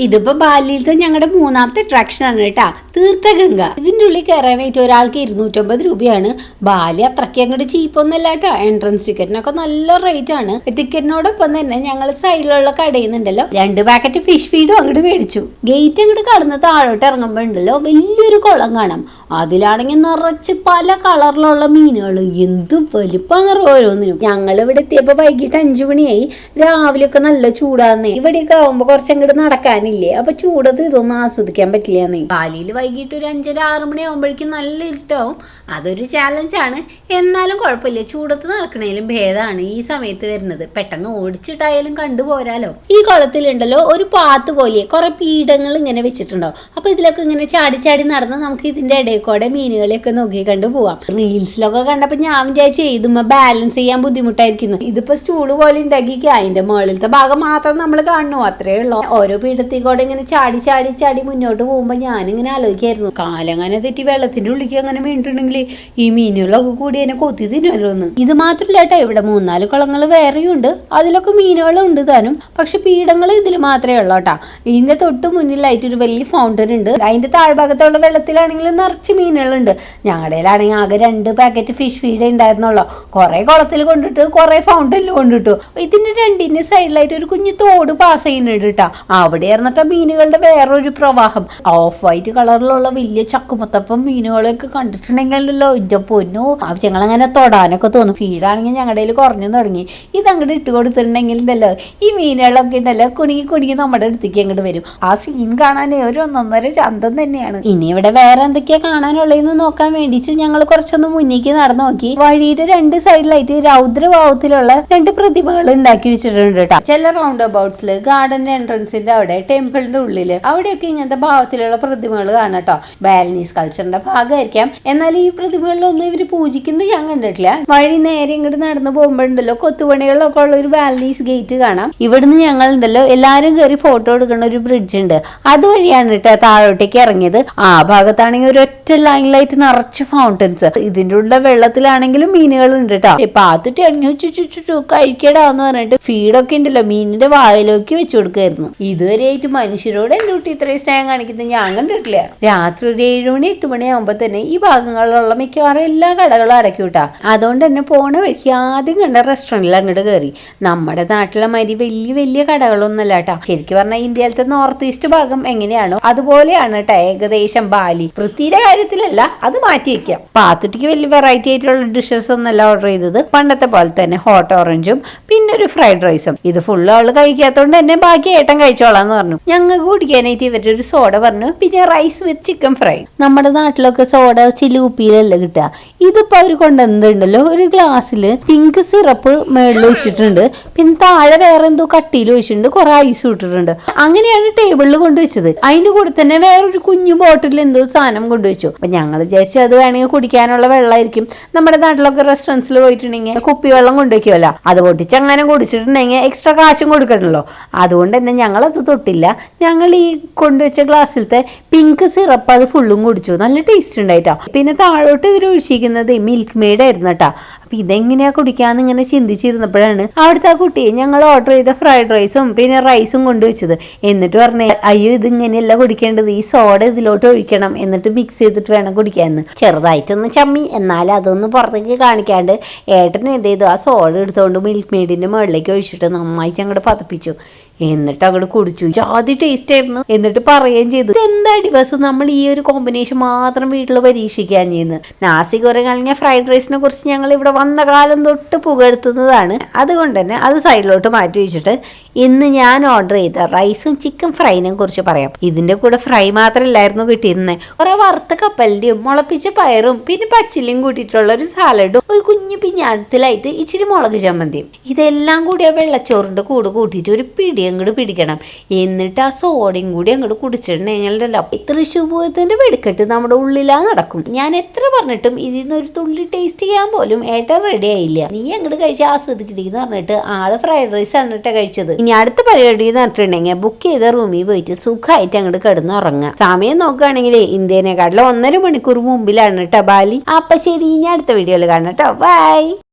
ഇതിപ്പോ ബാലിയിലത്തെ ഞങ്ങളുടെ മൂന്നാമത്തെ അട്രാക്ഷൻ ആണ് കേട്ടാ, തീർത്ഥഗംഗ. ഇതിന്റെ ഉള്ളിൽ കയറാനായിട്ട് ഒരാൾക്ക് 250 രൂപയാണ്. ബാലി അത്രയ്ക്ക് അങ്ങോട്ട് ചീപ്പൊന്നല്ല കേട്ടോ. എൻട്രൻസ് ടിക്കറ്റിനൊക്കെ നല്ല റേറ്റ് ആണ്. ടിക്കറ്റിനോടൊപ്പം തന്നെ ഞങ്ങൾ സൈഡിലുള്ള കടയിൽ നിന്നുണ്ടല്ലോ 2 പാക്കറ്റ് ഫിഷ് ഫീഡും അങ്ങോട്ട് മേടിച്ചു. ഗേറ്റ് അങ്ങോട്ട് കടന്ന് താഴോട്ട് ഇറങ്ങുമ്പോ ഉണ്ടല്ലോ വലിയൊരു കുളം കാണാം. അതിലാണെങ്കിൽ നിറച്ച് പല കളറിലുള്ള മീനുകൾ. എന്ത് വലിപ്പാന്ന് ഓരോന്നിനും. ഞങ്ങൾ ഇവിടെ എത്തിയപ്പോ വൈകിട്ട് 5 മണിയായി. രാവിലെയൊക്കെ നല്ല ചൂടാന്നേ. ഇവിടെയൊക്കെ ആവുമ്പോ കുറച്ചങ്ങോട്ട് നടക്കാനില്ലേ, അപ്പൊ ചൂടത്ത് ഇതൊന്നും ആസ്വദിക്കാൻ പറ്റില്ലാന്നേ. ബാലിയിൽ വൈകിട്ട് ഒരു 5-6 മണിയാകുമ്പോഴേക്കും നല്ല ഇരുട്ടാവും. അതൊരു ചാലഞ്ചാണ്. എന്നാലും കുഴപ്പമില്ല, ചൂടത്ത് നടക്കണേലും ഭേദമാണ് ഈ സമയത്ത് വരുന്നത്. പെട്ടെന്ന് ഓടിച്ചിട്ടായാലും കണ്ടുപോരാലോ. ഈ കുളത്തിലുണ്ടല്ലോ ഒരു പാത്ത് പോലെ കുറെ പീഠങ്ങൾ ഇങ്ങനെ വെച്ചിട്ടുണ്ടോ. അപ്പൊ ഇതിലൊക്കെ ഇങ്ങനെ ചാടി ചാടി നടന്ന് നമുക്ക് ഇതിന്റെ ഇടയിൽ കൂടെ മീനുകളെയൊക്കെ നോക്കി കണ്ടു പോവാം. റീൽസിലൊക്കെ കണ്ടപ്പോ ഞാൻ വിചാരിച്ചു ഇതുമ്മ ബാലൻസ് ചെയ്യാൻ ബുദ്ധിമുട്ടായിരിക്കുന്നു. ഇതിപ്പോ സ്റ്റൂള് പോലെ ഉണ്ടാക്കി അതിന്റെ മുകളിലത്തെ ഭാഗം മാത്രം നമ്മൾ കാണുന്നു, അത്രേ ഉള്ളൂ. ഓരോ പീഠത്തിൽ കൂടെ ഇങ്ങനെ ചാടി ചാടി ചാടി മുന്നോട്ട് പോകുമ്പോ ഞാനിങ്ങനെ ആലോചിക്കായിരുന്നു, കാലങ്ങനെ തെറ്റി വെള്ളത്തിന്റെ ഉള്ളിലേക്ക് അങ്ങനെ വീണിട്ടുണ്ടെങ്കിൽ ഈ മീനുകളൊക്കെ കൂടി എന്നെ കൊത്തി തിന്നുമല്ലോ എന്ന്. ഇത് മാത്രമല്ല കേട്ടോ, ഇവിടെ 3-4 കുളങ്ങൾ വേറെയും ഉണ്ട്. അതിലൊക്കെ മീനുകളുണ്ട് താനും. പക്ഷെ പീഠങ്ങൾ ഇതിൽ മാത്രമേ ഉള്ളൂ കേട്ടാ. ഇതിന്റെ തൊട്ട് മുന്നിലായിട്ട് ഒരു വലിയ ഫൗണ്ടൻ ഉണ്ട്. അതിന്റെ താഴ്ഭാഗത്തുള്ള വെള്ളത്തിലാണെങ്കിലും നിറച്ച് മീനുകളുണ്ട്. ഞങ്ങളുടെയിലാണെങ്കിൽ ആകെ 2 പാക്കറ്റ് ഫിഷ് ഫീഡ് ഉണ്ടായിരുന്നുള്ളൂ. കുറെ കുളത്തിൽ കൊണ്ടിട്ട് കുറെ ഫൗണ്ടനിൽ കൊണ്ടിട്ടു. ഇതിന്റെ രണ്ടിന്റെ സൈഡിലായിട്ട് ഒരു കുഞ്ഞു തോട് പാസ് ചെയ്യുന്നുണ്ട് കേട്ടാ. അവിടെ ഇറന്നിട്ട മീനുകളുടെ വേറൊരു പ്രവാഹം. ഓഫ് വൈറ്റ് കളറിലുള്ള വലിയ ചക്കുമത്തപ്പം മീനുകളൊക്കെ കണ്ടിട്ടുണ്ടെങ്കിലല്ലോ എൻ്റെ പൊന്നോ, ഞങ്ങളങ്ങനെ തൊടാനൊക്കെ തോന്നും. ഫീഡാണെങ്കിൽ ഞങ്ങളുടെ കയ്യിൽ കുറഞ്ഞു തുടങ്ങി. ഇതങ്ങോട്ട് ഇട്ട് കൊടുത്തിട്ടുണ്ടെങ്കിൽ ഉണ്ടല്ലോ ഈ മീനുകളൊക്കെ ഉണ്ടല്ലോ കുണുങ്ങി കുണുങ്ങി നമ്മുടെ അടുത്തേക്ക് അങ്ങോട്ട് വരും. ആ സീൻ കാണാനേ ഒരു 1.5 ചന്തം തന്നെയാണ്. ഇനി ഇവിടെ വേറെ എന്തൊക്കെയാ കാണാനുള്ളതെന്ന് നോക്കാൻ വേണ്ടിച്ച് ഞങ്ങൾ കുറച്ചൊന്ന് മുന്നേക്ക് നടന്നു നോക്കി. വഴിയുടെ 2 സൈഡിലായിട്ട് രൗദ്രഭാവത്തിലുള്ള 2 പ്രതിമകൾ ഉണ്ടാക്കി വെച്ചിട്ടുണ്ട് കേട്ടോ. ചില റൗണ്ട് അബൌട്ട്സിൽ ഗാർഡന്റെ എൻട്രൻസിന്റെ അവിടെ ടെമ്പിളിന്റെ ഉള്ളില് അവിടെയൊക്കെ ഇങ്ങനത്തെ ഭാവത്തിലുള്ള പ്രതിമകൾ കാണാട്ടോ. ബാലനീസ് കൾച്ചറിന്റെ ഭാഗമായിരിക്കാം. എന്നാൽ ഈ പ്രതിമകളിലൊന്നും ഇവര് പൂജിക്കുന്നത് ഞാൻ കണ്ടിട്ടില്ല. വഴി നേരെ ഇങ്ങോട്ട് നടന്നു പോകുമ്പോഴുണ്ടല്ലോ കൊത്തുപണികളിലൊക്കെ ഉള്ള ഒരു ബാലനീസ് ഗേറ്റ് കാണാം. ഇവിടുന്ന് ഞങ്ങളുണ്ടല്ലോ എല്ലാരും കയറി ഫോട്ടോ എടുക്കുന്ന ഒരു ബ്രിഡ്ജ് ഉണ്ട്. അതുവഴിയാണ് കേട്ടോ താഴോട്ടേക്ക് ഇറങ്ങിയത്. ആ ഭാഗത്താണെങ്കിൽ ഒരു ഒറ്റ ലൈനിലായിട്ട് നിറച്ച് ഫൗണ്ടൻസ്. ഇതിന്റെ ഉള്ള വെള്ളത്തിലാണെങ്കിലും മീനുകൾ ഉണ്ട് കേട്ടോ. പാത്തിട്ട് ഇറങ്ങി ചുച്ചു കഴിക്കടാന്ന് പറഞ്ഞിട്ട് ഫീഡൊക്കെ ഉണ്ടല്ലോ മീനിന്റെ വായിലേക്ക് വെച്ചു കൊടുക്കായിരുന്നു. ഇതുവരെയായിട്ട് മനുഷ്യരോട് എന്റെ കുട്ടി ഇത്രയും സ്നേഹം കാണിക്കുന്നത് ഞാൻ കണ്ടിട്ടില്ല. രാത്രി ഒരു 7 മണി 8 മണി ആകുമ്പോ തന്നെ ഈ ഭാഗങ്ങളിലുള്ള മിക്കവാറും എല്ലാ കടകളും അടക്കി വിട്ടാ. അതുകൊണ്ട് തന്നെ പോണ വഴിക്ക് ആദ്യം കണ്ട റെസ്റ്റോറന്റിൽ അങ്ങോട്ട് കയറി. നമ്മുടെ നാട്ടിലെ മാതിരി വലിയ വലിയ കടകളൊന്നുമല്ല കേട്ടാ. ശരിക്കും പറഞ്ഞാൽ ഇന്ത്യയിലത്തെ നോർത്ത് ഈസ്റ്റ് ഭാഗം എങ്ങനെയാണോ അതുപോലെയാണ് കേട്ടോ ഏകദേശം ബാലി. വൃത്തിയുടെ കാര്യത്തിലല്ല, അത് മാറ്റി വെക്കാം. പാത്തുട്ടിക്ക് വലിയ വെറൈറ്റി ആയിട്ടുള്ള ഡിഷസ് ഒന്നല്ല ഓർഡർ ചെയ്തത്. പണ്ടത്തെ പോലെ തന്നെ ഹോട്ട് ഓറഞ്ചും പിന്നെ ഒരു ഫ്രൈഡ് റൈസും. ഇത് ഫുള്ള് അവള് കഴിക്കാത്തതുകൊണ്ട് തന്നെ ബാക്കി ഏട്ടൻ കഴിച്ചോളാന്ന് പറഞ്ഞു. ഞങ്ങൾക്ക് കുടിക്കാനായിട്ട് ഇവരുടെ ഒരു സോഡ പറഞ്ഞു. പിന്നെ റൈസ് വിത്ത് ചിക്കൻ ഫ്രൈ. നമ്മുടെ നാട്ടിലൊക്കെ സോഡ ചില്ലി കുപ്പിയിലല്ല കിട്ടുക. ഇതിപ്പോ അവർ കൊണ്ടുവന്നിട്ടുണ്ടല്ലോ ഒരു ഗ്ലാസ്സില് പിങ്ക് സിറപ്പ് മേളിൽ വെച്ചിട്ടുണ്ട്. പിന്നെ താഴെ വേറെ എന്തോ കട്ടിയിൽ വെച്ചിട്ടുണ്ട്. കുറെ ഐസ് ഇട്ടിട്ടുണ്ട്. അങ്ങനെയാണ് ടേബിളിൽ കൊണ്ടുവച്ചത്. അതിന്റെ കൂടെ തന്നെ വേറൊരു കുഞ്ഞു ബോട്ടിൽ എന്തോ സാധനം കൊണ്ടുവച്ചു. അപ്പൊ ഞങ്ങൾ വിചാരിച്ചു അത് വേണമെങ്കിൽ കുടിക്കാനുള്ള വെള്ളമായിരിക്കും. നമ്മുടെ നാട്ടിലൊക്കെ റെസ്റ്റോറൻറ്റ്സിൽ പോയിട്ടുണ്ടെങ്കിൽ കുപ്പിവെള്ളം കൊണ്ടുവയ്ക്കുമല്ലോ. അത് പൊട്ടിച്ച് അങ്ങനെ കുടിച്ചിട്ടുണ്ടെങ്കിൽ എക്സ്ട്രാ കാശും കൊടുക്കണല്ലോ. അതുകൊണ്ട് തന്നെ ഞങ്ങളത് തൊട്ടില്ല. ഞങ്ങൾ ഈ കൊണ്ടുവച്ച ഗ്ലാസ്സിലത്തെ പിങ്ക് സിറപ്പ് അത് ഫുള്ളും കുടിച്ചു. നല്ല ടേസ്റ്റ് ഉണ്ടായിട്ടോ. പിന്നെ താഴോട്ട് ഇവർ ഒഴിച്ചിരിക്കുന്നത് മിൽക്ക് മെയ്ഡ് ആയിരുന്നു കേട്ടോ. അപ്പൊ ഇതെങ്ങനെയാ കുടിക്കാന്ന് ഇങ്ങനെ ചിന്തിച്ചിരുന്നപ്പോഴാണ് അവിടുത്തെ ആ കുട്ടി ഞങ്ങൾ ഓർഡർ ചെയ്ത ഫ്രൈഡ് റൈസും പിന്നെ റൈസും കൊണ്ടുവച്ചത്. എന്നിട്ട് പറഞ്ഞേ, അയ്യോ ഇതിങ്ങനെയല്ല കുടിക്കേണ്ടത്, ഈ സോഡ ഇതിലോട്ട് ഒഴിക്കണം, എന്നിട്ട് മിക്സ് ചെയ്തിട്ട് വേണം കുടിക്കാന്ന്. ചെറുതായിട്ടൊന്ന് ചമ്മി. എന്നാലും അതൊന്ന് പുറത്തേക്ക് കാണിക്കാണ്ട് ഏട്ടൻ എന്ത് ചെയ്തു, ആ സോഡ എടുത്തുകൊണ്ട് മിൽക്ക് മെയ്ഡിന്റെ മുകളിലേക്ക് ഒഴിച്ചിട്ട് നന്നായിട്ട് അങ്ങോട്ട് പതപ്പിച്ചു. എന്നിട്ട് അങ്ങോട്ട് കുടിച്ചു. ജാതി ടേസ്റ്റ് ആയിരുന്നു. എന്നിട്ട് പറയുകയും ചെയ്തു, എന്താ ദിവസം നമ്മൾ ഈ ഒരു കോമ്പിനേഷൻ മാത്രം വീട്ടിൽ പരീക്ഷിക്കാൻ ചെയ്യുന്നത്. നാസി ഗോരങ് അല്ലെങ്കിൽ ഫ്രൈഡ് റൈസിനെ കുറിച്ച് ഞങ്ങൾ ഇവിടെ വന്ന കാലം തൊട്ട് പുകഴ്ത്തുന്നതാണ്. അതുകൊണ്ട് തന്നെ അത് സൈഡിലോട്ട് മാറ്റി വെച്ചിട്ട് ഇന്ന് ഞാൻ ഓർഡർ ചെയ്ത റൈസും ചിക്കൻ ഫ്രൈനെ കുറിച്ച് പറയാം. ഇതിന്റെ കൂടെ ഫ്രൈ മാത്രമല്ലായിരുന്നു കിട്ടിയിരുന്നത്. കുറെ വറുത്ത കപ്പലിന്റെയും മുളപ്പിച്ച പയറും പിന്നെ പച്ചിലയും കൂട്ടിയിട്ടുള്ള ഒരു സാലഡും ഒരു കുഞ്ഞു പിഞ്ഞാടത്തിലായിട്ട് ഇച്ചിരി മുളക് ചമ്മന്തിയും. ഇതെല്ലാം കൂടി ആ വെള്ളച്ചോറിന്റെ കൂടെ കൂട്ടിയിട്ട് ഒരു പിടി അങ്ങോട്ട് പിടിക്കണം. എന്നിട്ട് ആ സോഡയും കൂടി അങ്ങോട്ട് കുടിച്ചിട്ടുണ്ടെങ്കിലല്ലോ തൃശ്ശൂപൂരത്തിന്റെ വെടിക്കെട്ട് നമ്മുടെ ഉള്ളിലാ നടക്കും. ഞാൻ എത്ര പറഞ്ഞിട്ടും ഇതിൽ നിന്ന് ഒരു തുള്ളി ടേസ്റ്റ് ചെയ്യാൻ പോലും ഏട്ടൻ റെഡി ആയില്ല. നീ അങ്ങോട്ട് കഴിച്ച് ആസ്വദിക്കട്ടെന്ന് പറഞ്ഞിട്ട് ആള് ഫ്രൈഡ് റൈസ് ആണ് കേട്ടോ കഴിച്ചത്. ഇനി അടുത്ത പരിപാടി എന്ന് പറഞ്ഞിട്ടുണ്ടെങ്കിൽ ബുക്ക് ചെയ്ത റൂമിൽ പോയിട്ട് സുഖമായിട്ട് അങ്ങോട്ട് കിടന്ന് ഉറങ്ങാം. സമയം നോക്കുകയാണെങ്കിൽ ഇന്ത്യനെക്കാട്ടിലും 1.5 മണിക്കൂർ മുമ്പിലാണ് കേട്ടോ ബാലി. അപ്പൊ ശരി, ഇനി അടുത്ത വീഡിയോയിൽ കാണാം കേട്ടോ. ബൈ.